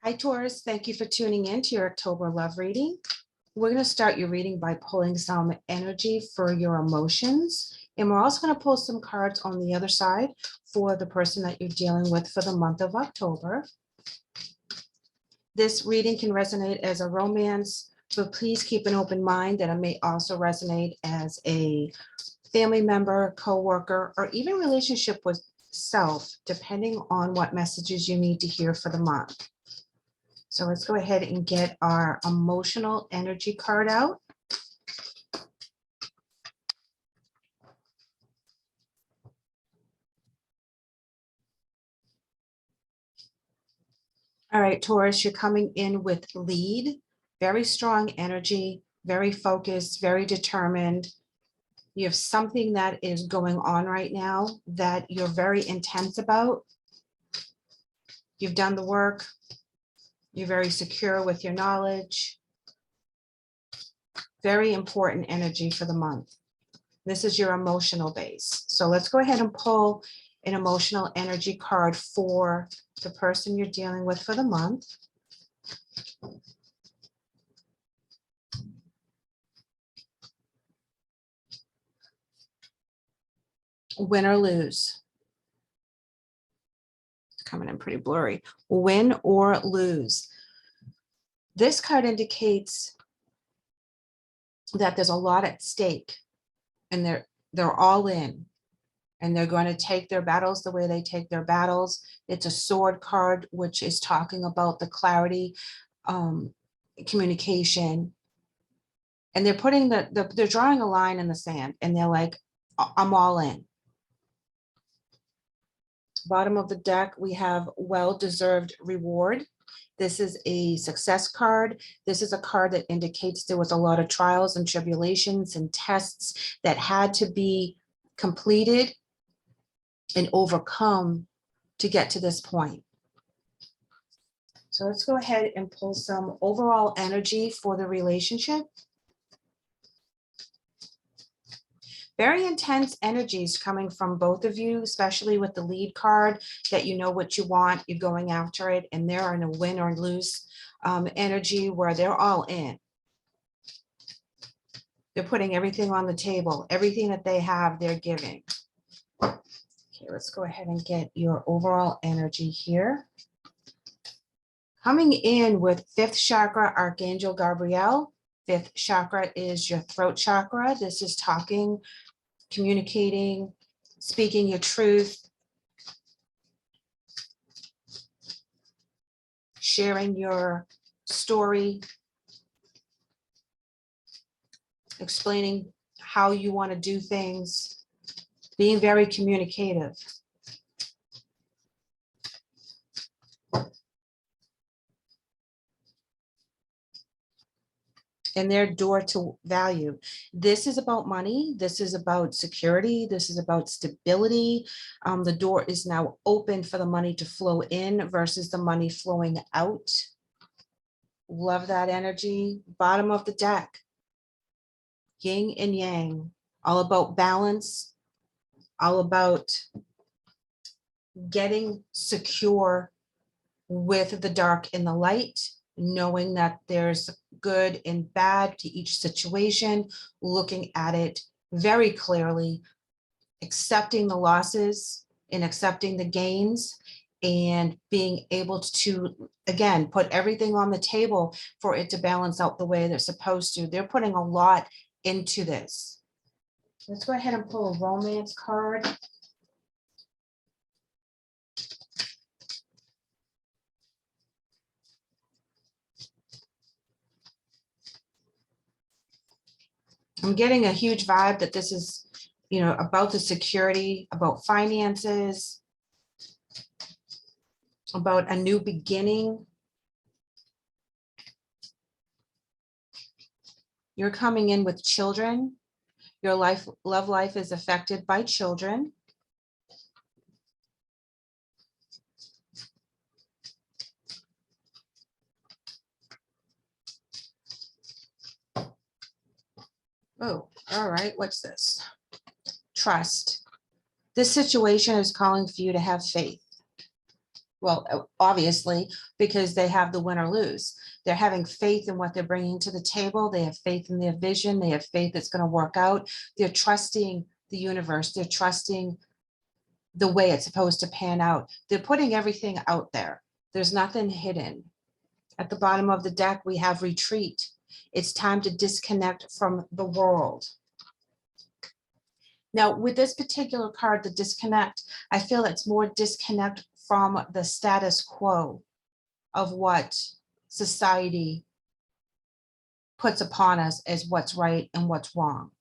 Hi, Taurus. Thank you for tuning in to your October love reading. We're going to start your reading by pulling some energy for your emotions. And we're also going to pull some cards on the other side for the person that you're dealing with for the month of October. This reading can resonate as a romance, but please keep an open mind that it may also resonate as a family member, coworker, or even relationship with self, depending on what messages you need to hear for the month. So let's go ahead and get our emotional energy card out. All right, Taurus, you're coming in with lead, very strong energy, very focused, very determined. You have something that is going on right now that you're very intense about. You've done the work. You're very secure with your knowledge. Very important energy for the month. This is your emotional base. So let's go ahead and pull an emotional energy card for the person you're dealing with for the month. Win or lose. It's coming in pretty blurry. Win or lose. This card indicates that there's a lot at stake and they're all in. And they're going to take their battles the way they take their battles. It's a sword card, which is talking about the clarity, communication. And they're putting they're drawing a line in the sand and they're like, I'm all in. Bottom of the deck, we have well-deserved reward. This is a success card. This is a card that indicates there was a lot of trials and tribulations and tests that had to be completed and overcome to get to this point. So let's go ahead and pull some overall energy for the relationship. Very intense energies coming from both of you, especially with the lead card, that you know what you want, you're going after it, and they're in a win or lose energy where they're all in. They're putting everything on the table, everything that they have, they're giving. Okay, let's go ahead and get your overall energy here. Coming in with 5th chakra, Archangel Gabriel. 5th chakra is your throat chakra. This is talking, communicating, speaking your truth, sharing your story, explaining how you want to do things, being very communicative. And their door to value. This is about money. This is about security. This is about stability. The door is now open for the money to flow in versus the money flowing out. Love that energy. Bottom of the deck. Yin and yang. All about balance. All about getting secure with the dark and the light, knowing that there's good and bad to each situation, looking at it very clearly, accepting the losses and accepting the gains, and being able to, again, put everything on the table for it to balance out the way they're supposed to. They're putting a lot into this. Let's go ahead and pull a romance card. I'm getting a huge vibe that this is, about the security, about finances, about a new beginning. You're coming in with children. Your love life is affected by children. Oh, all right. What's this? Trust. This situation is calling for you to have faith. Well, obviously, because they have the win or lose. They're having faith in what they're bringing to the table. They have faith in their vision. They have faith it's going to work out. They're trusting the universe. They're trusting the way it's supposed to pan out. They're putting everything out there. There's nothing hidden. At the bottom of the deck, we have retreat. It's time to disconnect from the world. Now, with this particular card, the disconnect, I feel it's more disconnect from the status quo of what society puts upon us as what's right and what's wrong.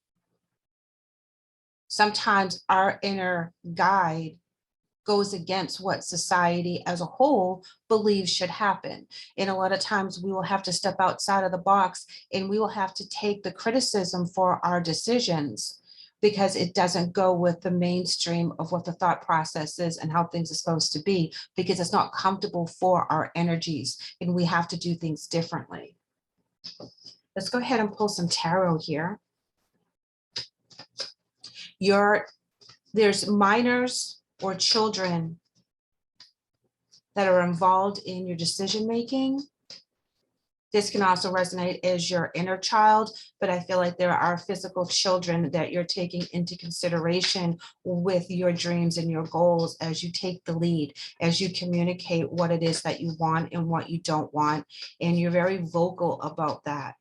Sometimes our inner guide goes against what society as a whole believes should happen. And a lot of times we will have to step outside of the box and we will have to take the criticism for our decisions because it doesn't go with the mainstream of what the thought process is and how things are supposed to be, because it's not comfortable for our energies and we have to do things differently. Let's go ahead and pull some tarot here. There's minors or children that are involved in your decision making. This can also resonate as your inner child, but I feel like there are physical children that you're taking into consideration with your dreams and your goals as you take the lead, as you communicate what it is that you want and what you don't want, and you're very vocal about that.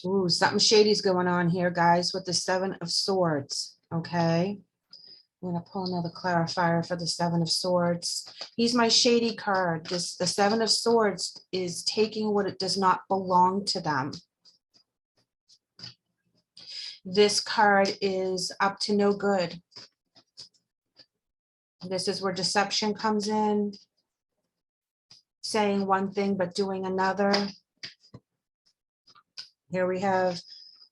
Ooh, something shady's going on here, guys, with the Seven of Swords, okay? I'm going to pull another clarifier for the Seven of Swords. He's my shady card. The Seven of Swords is taking what it does not belong to them. This card is up to no good. This is where deception comes in, saying one thing but doing another. Here we have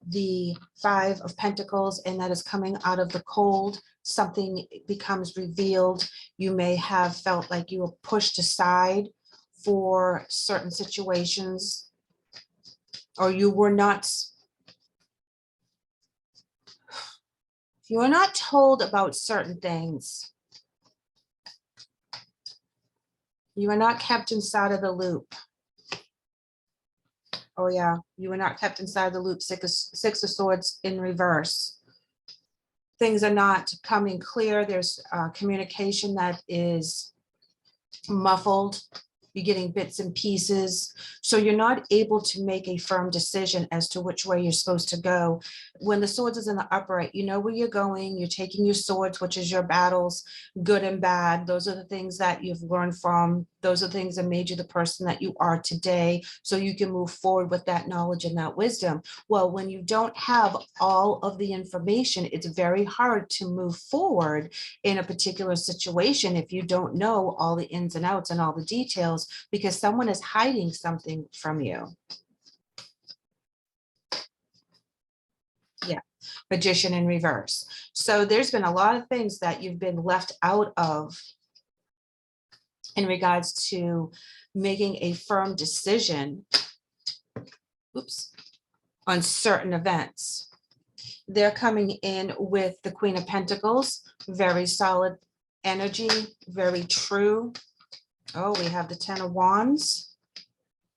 the Five of Pentacles, and that is coming out of the cold. Something becomes revealed. You may have felt like you were pushed aside for certain situations, or you were not told about certain things. You are not kept inside of the loop. Oh yeah, you were not kept inside the loop. Six of Swords in reverse. Things are not coming clear. There's communication that is muffled. You're getting bits and pieces. So you're not able to make a firm decision as to which way you're supposed to go. When the swords is in the upright, you know where you're going. You're taking your swords, which is your battles, good and bad. Those are the things that you've learned from. Those are things that made you the person that you are today. So you can move forward with that knowledge and that wisdom. Well, when you don't have all of the information, it's very hard to move forward in a particular situation if you don't know all the ins and outs and all the details, because someone is hiding something from you. Yeah, Magician in reverse. So there's been a lot of things that you've been left out of in regards to making a firm decision, on certain events. They're coming in with the Queen of Pentacles, very solid energy, very true. Oh, we have the Ten of Wands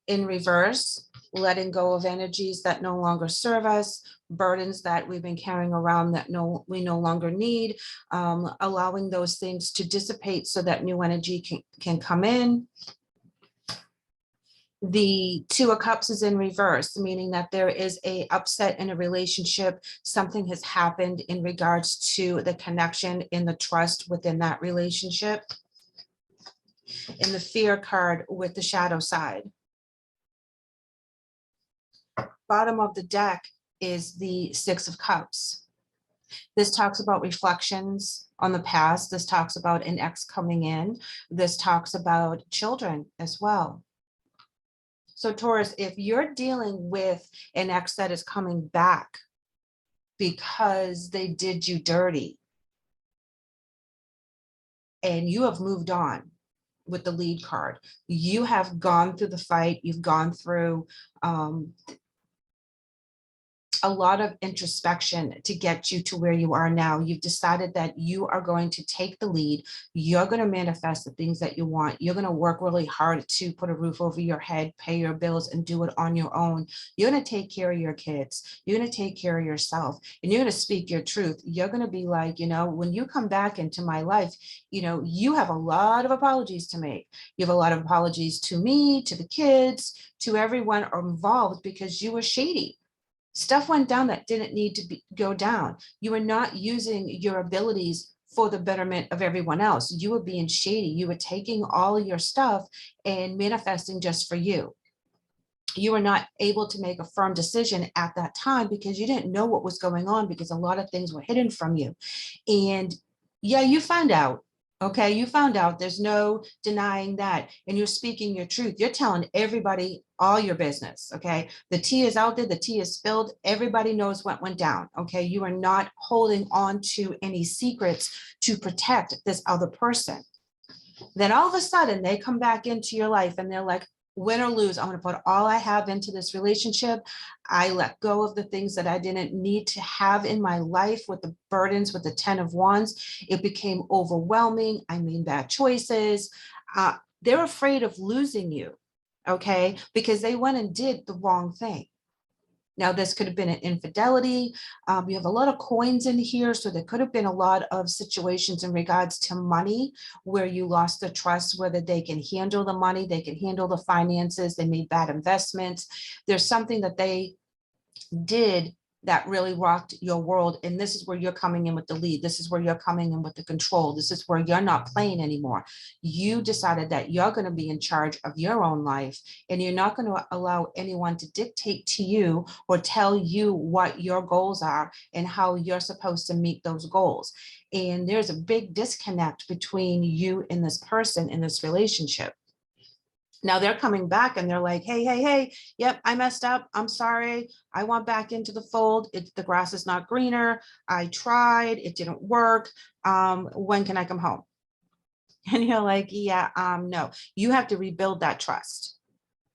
in reverse, letting go of energies that no longer serve us, burdens that we've been carrying around that we no longer need, allowing those things to dissipate so that new energy can come in. The Two of Cups is in reverse, meaning that there is a upset in a relationship. Something has happened in regards to the connection in the trust within that relationship. In the Fear card with the shadow side. Bottom of the deck is the Six of Cups. This talks about reflections on the past. This talks about an ex coming in. This talks about children as well. So Taurus, if you're dealing with an ex that is coming back because they did you dirty and you have moved on, with the lead card. You have gone through the fight. You've gone through a lot of introspection to get you to where you are now. You've decided that you are going to take the lead. You're going to manifest the things that you want. You're going to work really hard to put a roof over your head, pay your bills, and do it on your own. You're going to take care of your kids. You're going to take care of yourself, and you're going to speak your truth. You're going to be like, when you come back into my life, you have a lot of apologies to make. You have a lot of apologies to me, to the kids, to everyone involved, because you were shady. Stuff went down that didn't need to go down. You were not using your abilities for the betterment of everyone else. You were being shady. You were taking all your stuff and manifesting just for you. You were not able to make a firm decision at that time because you didn't know what was going on, because a lot of things were hidden from you. And yeah, you found out. Okay, you found out. There's no denying that. And you're speaking your truth. You're telling everybody all your business. Okay, the tea is out there. The tea is spilled. Everybody knows what went down. Okay, you are not holding on to any secrets to protect this other person. Then all of a sudden they come back into your life and they're like, win or lose, I'm going to put all I have into this relationship. I let go of the things that I didn't need to have in my life, with the burdens, with the 10 of Wands. It became overwhelming. I made bad choices. They're afraid of losing you, okay? Because they went and did the wrong thing. Now, this could have been an infidelity. You have a lot of coins in here, so there could have been a lot of situations in regards to money where you lost the trust, whether they can handle the money, they can handle the finances, they made bad investments. There's something that they did that really rocked your world. And this is where you're coming in with the lead. This is where you're coming in with the control. This is where you're not playing anymore. You decided that you're going to be in charge of your own life, and you're not going to allow anyone to dictate to you or tell you what your goals are and how you're supposed to meet those goals. And there's a big disconnect between you and this person in this relationship. Now they're coming back and they're like, hey, yep, I messed up. I'm sorry. I want back into the fold. The grass is not greener. I tried. It didn't work. When can I come home? And you're like, yeah, no, you have to rebuild that trust.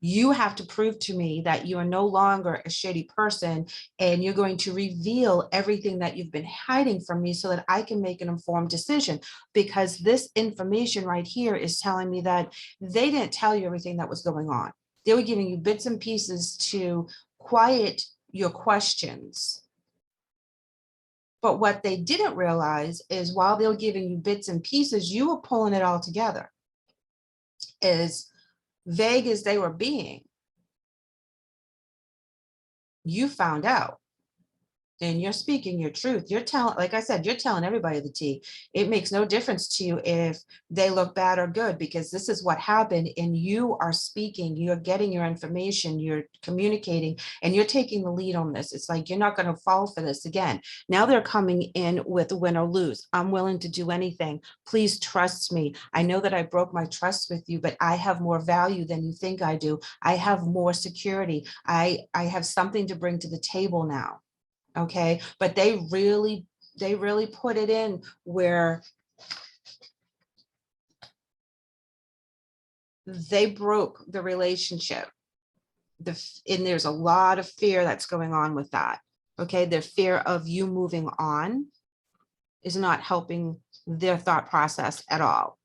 You have to prove to me that you are no longer a shady person, and you're going to reveal everything that you've been hiding from me so that I can make an informed decision. Because this information right here is telling me that they didn't tell you everything that was going on. They were giving you bits and pieces to quiet your questions. But what they didn't realize is while they were giving you bits and pieces, you were pulling it all together. As vague as they were being, you found out, and you're speaking your truth. You're telling, like I said, you're telling everybody the tea. It makes no difference to you if they look bad or good, because this is what happened, and you are speaking, you're getting your information, you're communicating, and you're taking the lead on this. It's like, you're not going to fall for this again. Now they're coming in with win or lose. I'm willing to do anything. Please trust me. I know that I broke my trust with you, but I have more value than you think I do. I have more security. I have something to bring to the table now. Okay, but they really put it in where they broke the relationship. And there's a lot of fear that's going on with that. Okay, the fear of you moving on is not helping their thought process at all.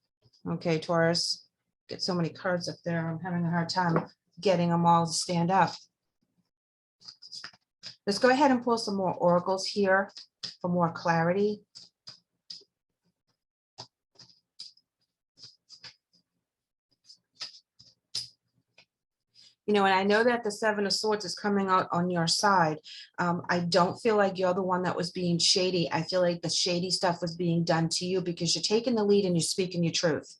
Okay, Taurus, get so many cards up there. I'm having a hard time getting them all to stand up. Let's go ahead and pull some more oracles here for more clarity. And I know that the Seven of Swords is coming out on your side. I don't feel like you're the one that was being shady. I feel like the shady stuff was being done to you because you're taking the lead and you're speaking your truth.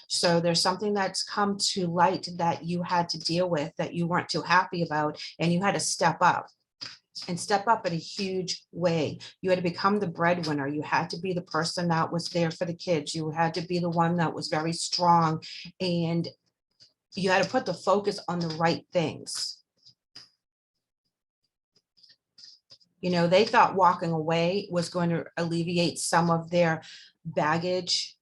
So there's something that's come to light that you had to deal with, that you weren't too happy about, and you had to step up. And step up in a huge way. You had to become the breadwinner. You had to be the person that was there for the kids. You had to be the one that was very strong, and you had to put the focus on the right things. They thought walking away was going to alleviate some of their baggage.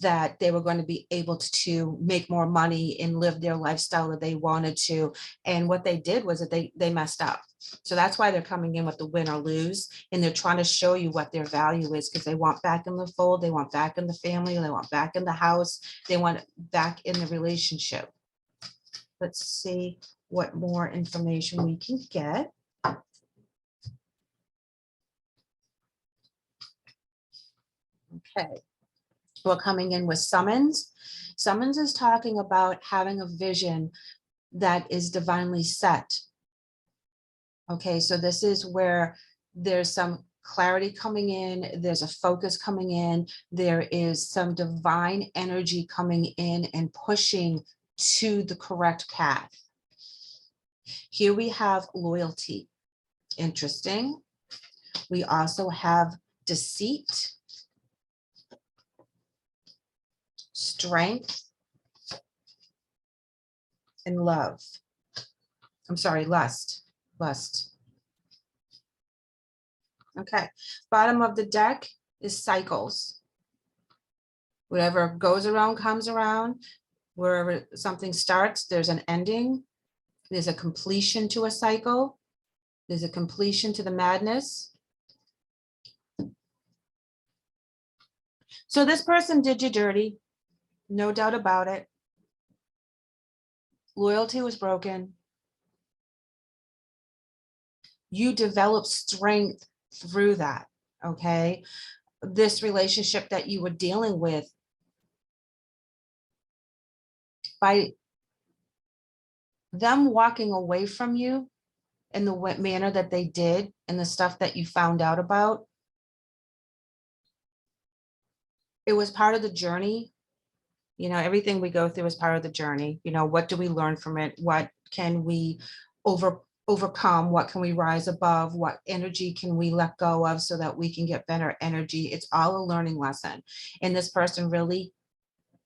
that they were going to be able to make more money and live their lifestyle that they wanted to. And what they did was that they messed up. So that's why they're coming in with the win or lose. And they're trying to show you what their value is, because they want back in the fold, they want back in the family, they want back in the house, they want back in the relationship. Let's see what more information we can get. Okay. We're coming in with summons. Summons is talking about having a vision that is divinely set. Okay, so this is where there's some clarity coming in, there's a focus coming in, there is some divine energy coming in and pushing to the correct path. Here we have loyalty. Interesting. We also have deceit, strength, and love. I'm sorry, lust. Okay, bottom of the deck is cycles. Whatever goes around comes around. Wherever something starts, there's an ending. There's a completion to a cycle. There's a completion to the madness. So this person did you dirty, no doubt about it. Loyalty was broken. You developed strength through that, okay? This relationship that you were dealing with, by them walking away from you in the manner that they did and the stuff that you found out about, it was part of the journey. You know, everything we go through is part of the journey. You know, what do we learn from it? What can we overcome? What can we rise above? What energy can we let go of so that we can get better energy? It's all a learning lesson. And this person really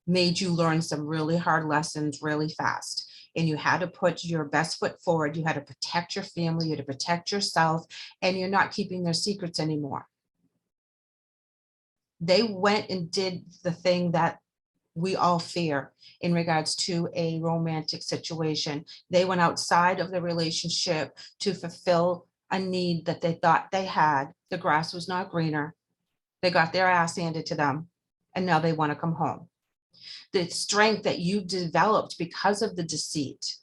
made you learn some really hard lessons really fast. And you had to put your best foot forward. You had to protect your family, you had to protect yourself, and you're not keeping their secrets anymore. They went and did the thing that we all fear in regards to a romantic situation. They went outside of the relationship to fulfill a need that they thought they had. The grass was not greener. They got their ass handed to them, and now they want to come home. The strength that you developed because of the deceit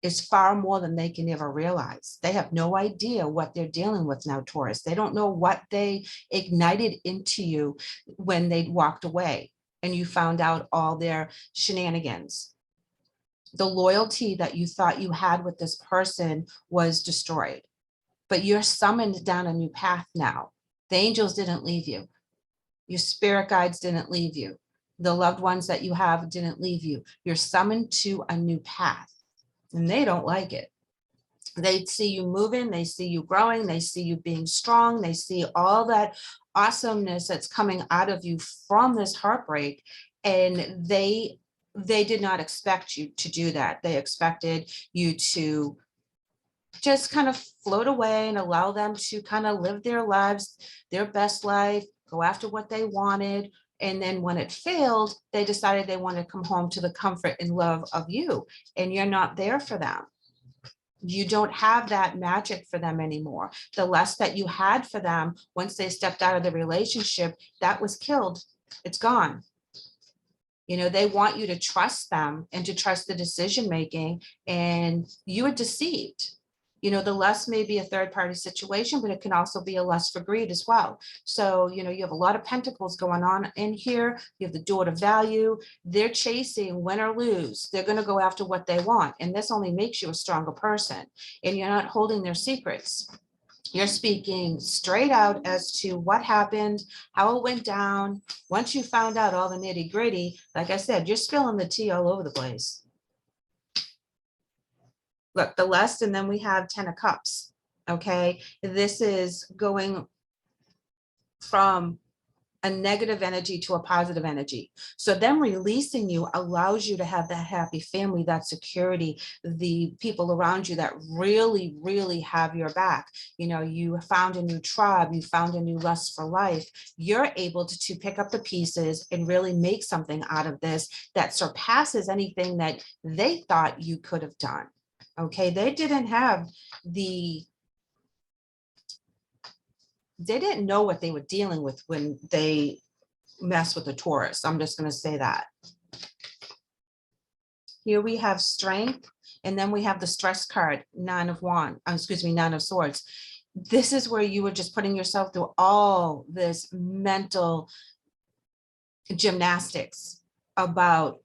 is far more than they can ever realize. They have no idea what they're dealing with now, Taurus. They don't know what they ignited into you when they walked away and you found out all their shenanigans. The loyalty that you thought you had with this person was destroyed, but you're summoned down a new path now. The angels didn't leave you. Your spirit guides didn't leave you. The loved ones that you have didn't leave you. You're summoned to a new path, and they don't like it. They see you moving, they see you growing, they see you being strong, they see all that awesomeness that's coming out of you from this heartbreak, and they did not expect you to do that. They expected you to just kind of float away and allow them to kind of live their lives, their best life, go after what they wanted. And then when it failed, they decided they wanted to come home to the comfort and love of you, and you're not there for them. You don't have that magic for them anymore. The lust that you had for them, once they stepped out of the relationship, that was killed. It's gone. You know, they want you to trust them and to trust the decision making, and you were deceived. You know, the lust may be a third party situation, but it can also be a lust for greed as well. So, you know, you have a lot of pentacles going on in here. You have the door to value. They're chasing win or lose. They're going to go after what they want. And this only makes you a stronger person. And you're not holding their secrets. You're speaking straight out as to what happened, how it went down. Once you found out all the nitty gritty, like I said, you're spilling the tea all over the place. Look, the lust, and then we have 10 of Cups. Okay, this is going from a negative energy to a positive energy. So them releasing you allows you to have that happy family, that security, the people around you that really, really have your back. You know, you found a new tribe, you found a new lust for life. You're able to pick up the pieces and really make something out of this that surpasses anything that they thought you could have done. Okay, they didn't know what they were dealing with when they mess with the Taurus. I'm just going to say that. Here we have strength, and then we have the stress card, Nine of Swords. This is where you were just putting yourself through all this mental gymnastics about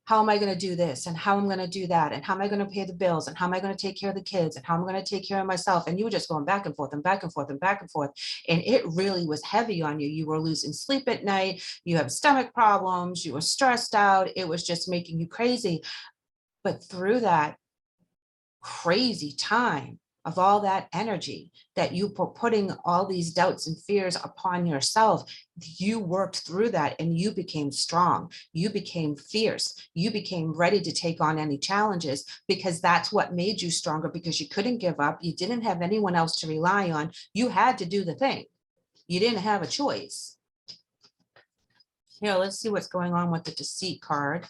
how am I going to do this and how I'm going to do that and how am I going to pay the bills and how am I going to take care of the kids and how I'm going to take care of myself. And you were just going back and forth and back and forth and back and forth. And it really was heavy on you. You were losing sleep at night. You have stomach problems. You were stressed out. It was just making you crazy. But through that crazy time of all that energy that you were putting all these doubts and fears upon yourself, you worked through that and you became strong. You became fierce. You became ready to take on any challenges because that's what made you stronger, because you couldn't give up. You didn't have anyone else to rely on. You had to do the thing. You didn't have a choice. Here, let's see what's going on with the deceit card.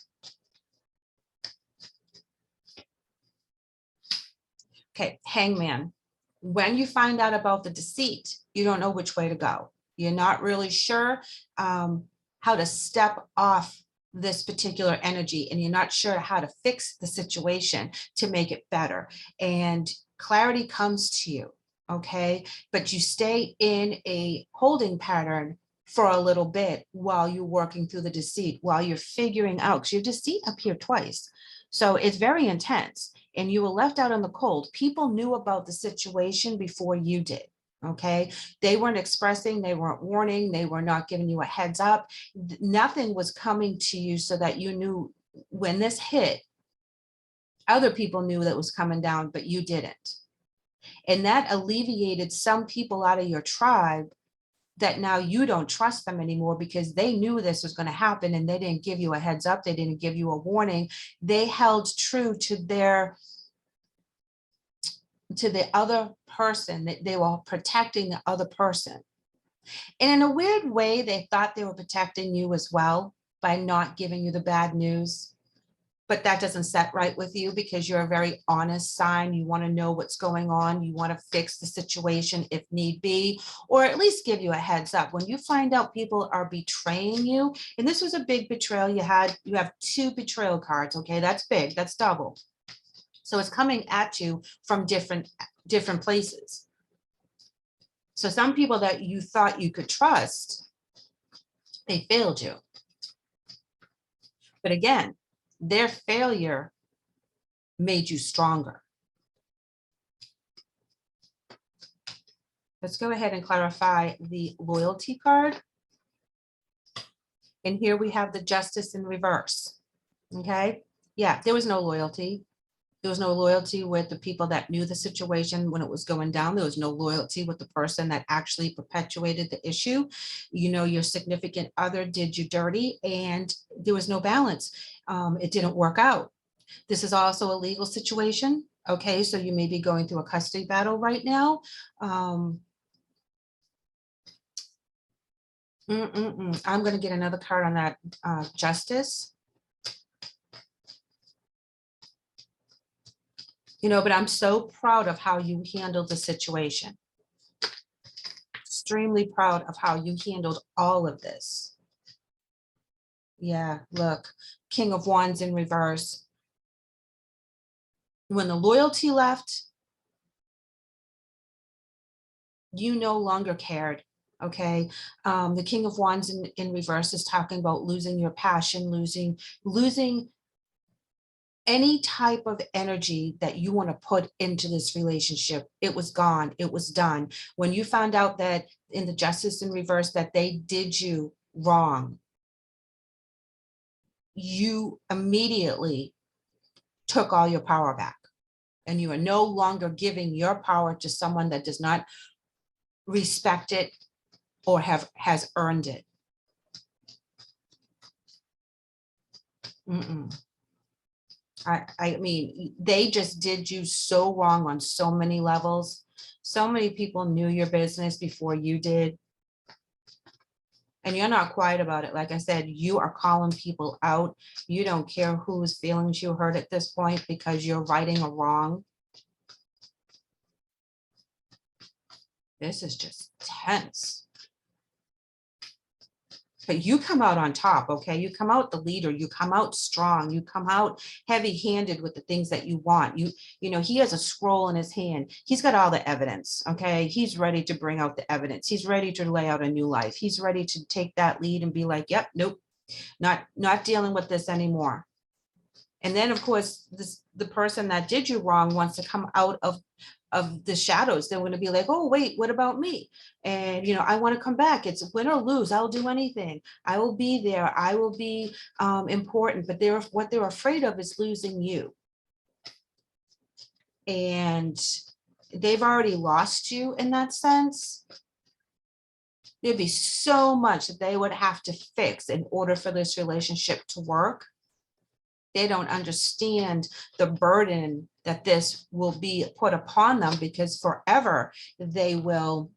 Okay, Hangman. When you find out about the deceit, you don't know which way to go. You're not really sure how to step off this particular energy, and you're not sure how to fix the situation to make it better. And clarity comes to you, okay? But you stay in a holding pattern for a little bit while you're working through the deceit, while you're figuring out, because your deceit appeared twice. So it's very intense. And you were left out in the cold. People knew about the situation before you did, okay? They weren't expressing, they weren't warning, they were not giving you a heads up. Nothing was coming to you so that you knew when this hit, other people knew that was coming down, but you didn't. And that alleviated some people out of your tribe that now you don't trust them anymore because they knew this was going to happen and they didn't give you a heads up. They didn't give you a warning. They held true to the other person, that they were protecting the other person. And in a weird way, they thought they were protecting you as well by not giving you the bad news. But that doesn't set right with you because you're a very honest sign. You want to know what's going on. You want to fix the situation if need be, or at least give you a heads up. When you find out people are betraying you, and this was a big betrayal, you have 2 betrayal cards, okay? That's big, that's double. So it's coming at you from different places. So some people that you thought you could trust, they failed you. But again, their failure made you stronger. Let's go ahead and clarify the loyalty card. And here we have the Justice in reverse. Okay. Yeah, there was no loyalty. There was no loyalty with the people that knew the situation when it was going down. There was no loyalty with the person that actually perpetuated the issue. You know, your significant other did you dirty and there was no balance. It didn't work out. This is also a legal situation. Okay, so you may be going through a custody battle right now. I'm going to get another card on that Justice. You know, but I'm so proud of how you handled the situation. Extremely proud of how you handled all of this. Yeah, look, King of Wands in reverse. When the loyalty left, you no longer cared. Okay. The King of Wands in reverse is talking about losing your passion, losing any type of energy that you want to put into this relationship. It was gone. It was done. When you found out that in the Justice in reverse that they did you wrong, you immediately took all your power back. And you are no longer giving your power to someone that does not respect it or has earned it. Mm-mm. I mean, they just did you so wrong on so many levels. So many people knew your business before you did. And you're not quiet about it. Like I said, you are calling people out. You don't care whose feelings you hurt at this point because you're righting a wrong. This is just tense. But you come out on top, okay? You come out the leader, you come out strong, you come out heavy-handed with the things that you want. You know, he has a scroll in his hand. He's got all the evidence, okay? He's ready to bring out the evidence. He's ready to lay out a new life. He's ready to take that lead and be like, yep, nope, not dealing with this anymore. And then, of course, the person that did you wrong wants to come out of the shadows. They're going to be like, oh, wait, what about me? And, you know, I want to come back. It's win or lose. I'll do anything. I will be there. I will be important. But what they're afraid of is losing you. And they've already lost you in that sense. There'd be so much that they would have to fix in order for this relationship to work. They don't understand the burden that this will be put upon them, because forever they will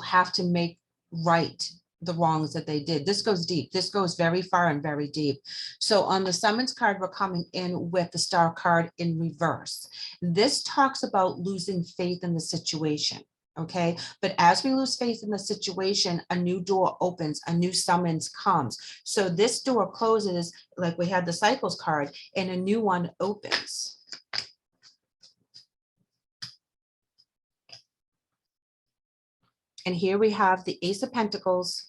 have to make right the wrongs that they did. This goes deep. This goes very far and very deep. So on the summons card, we're coming in with the star card in reverse. This talks about losing faith in the situation. Okay, but as we lose faith in the situation, a new door opens, a new summons comes. So this door closes, like we had the cycles card, and a new one opens. And here we have the Ace of Pentacles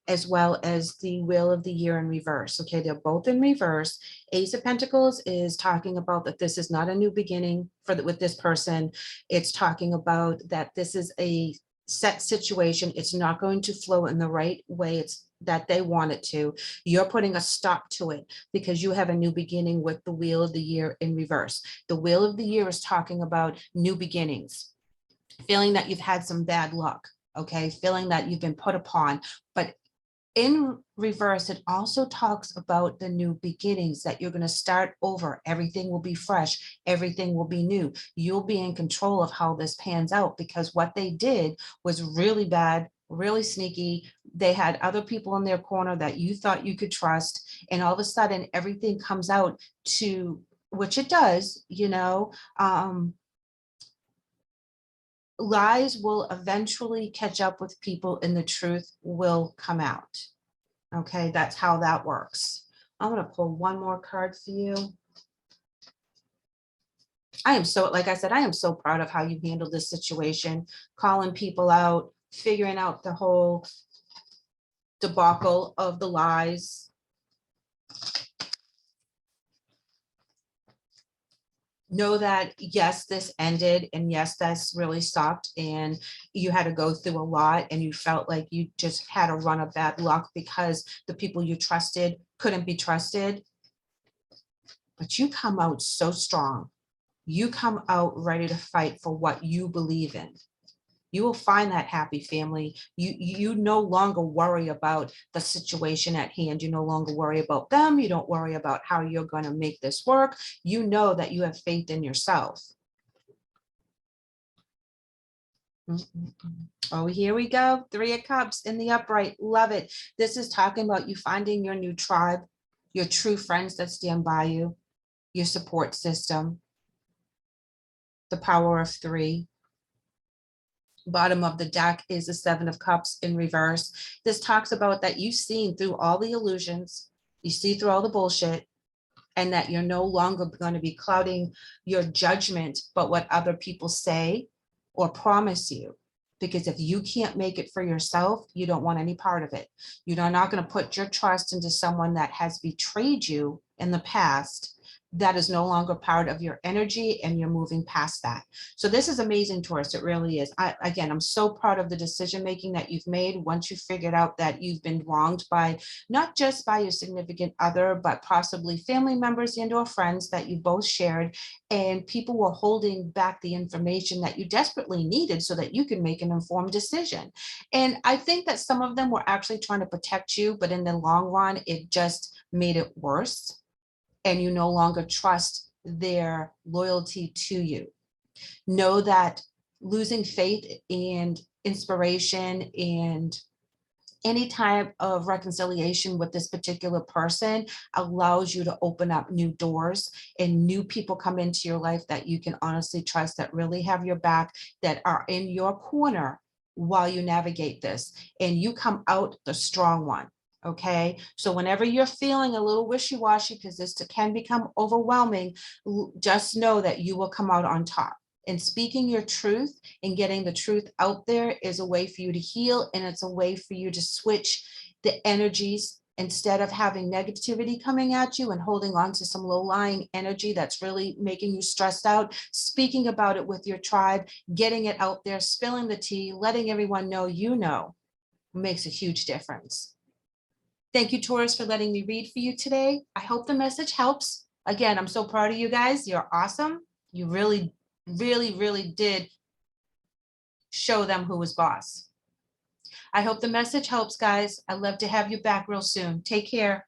as well as the Wheel of the Year in reverse. Okay, they're both in reverse. Ace of Pentacles is talking about that this is not a new beginning with this person. It's talking about that this is a set situation. It's not going to flow in the right way that they want it to. You're putting a stop to it because you have a new beginning with the Wheel of the Year in reverse. The Wheel of the Year is talking about new beginnings, feeling that you've had some bad luck. Okay, feeling that you've been put upon, but in reverse, it also talks about the new beginnings, that you're going to start over. Everything will be fresh. Everything will be new. You'll be in control of how this pans out, because what they did was really bad, really sneaky. They had other people in their corner that you thought you could trust. And all of a sudden, everything comes out to, which it does, you know, lies will eventually catch up with people and the truth will come out. Okay, that's how that works. I'm going to pull one more card for you. I am so, like I said, I am so proud of how you handled this situation, calling people out, figuring out the whole debacle of the lies. Know that, yes, this ended, and yes, that's really sucked, and you had to go through a lot, and you felt like you just had a run of bad luck because the people you trusted couldn't be trusted. But you come out so strong. You come out ready to fight for what you believe in. You will find that happy family. You no longer worry about the situation at hand. You no longer worry about them. You don't worry about how you're going to make this work. You know that you have faith in yourself. Oh, here we go. 3 of Cups in the upright. Love it. This is talking about you finding your new tribe, your true friends that stand by you, your support system. The Power of 3. Bottom of the deck is the 7 of Cups in reverse. This talks about that you've seen through all the illusions, you see through all the bullshit, and that you're no longer going to be clouding your judgment but what other people say or promise you. Because if you can't make it for yourself, you don't want any part of it. You're not going to put your trust into someone that has betrayed you in the past, that is no longer part of your energy and you're moving past that. So this is amazing, Taurus. It really is. Again, I'm so proud of the decision making that you've made once you figured out that you've been wronged by not just by your significant other, but possibly family members and or friends that you both shared, and people were holding back the information that you desperately needed so that you could make an informed decision. And I think that some of them were actually trying to protect you, but in the long run, it just made it worse. And you no longer trust their loyalty to you. Know that losing faith and inspiration and any type of reconciliation with this particular person allows you to open up new doors, and new people come into your life that you can honestly trust, that really have your back, that are in your corner while you navigate this, and you come out the strong one. Okay, so whenever you're feeling a little wishy-washy, because this can become overwhelming, just know that you will come out on top. And speaking your truth and getting the truth out there is a way for you to heal, and it's a way for you to switch the energies. Instead of having negativity coming at you and holding on to some low-lying energy that's really making you stressed out, speaking about it with your tribe, getting it out there, spilling the tea, letting everyone know you know, makes a huge difference. Thank you, Taurus, for letting me read for you today. I hope the message helps. Again, I'm so proud of you guys. You're awesome. You really, really did show them who was boss. I hope the message helps, guys. I'd love to have you back real soon. Take care.